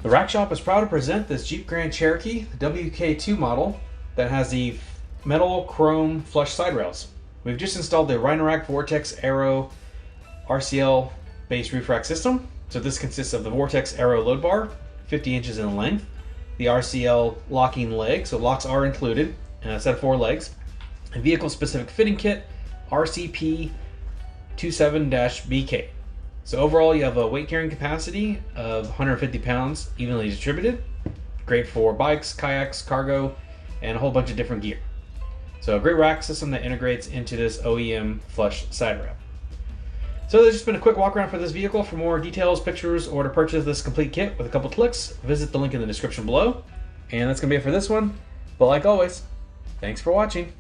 The Rack Shop is proud to present this Jeep Grand Cherokee, the WK2 model, that has the metal chrome flush side rails. We've just installed the Rhino-Rack Vortex Aero RCL base roof rack system. So this consists of the Vortex Aero load bar, 50 inches in length, the RCL locking leg, so locks are included, and a set of 4 legs, a vehicle specific fitting kit, RCP 27-BK. So overall you have a weight carrying capacity of 150 pounds evenly distributed. Great for bikes, kayaks, cargo, and a whole bunch of different gear. So a great rack system that integrates into this OEM flush side rail. So there's just been a quick walk around for this vehicle. For more details, pictures, or to purchase this complete kit with a couple clicks, visit the link in the description below. And that's going to be it for this one. But like always, thanks for watching.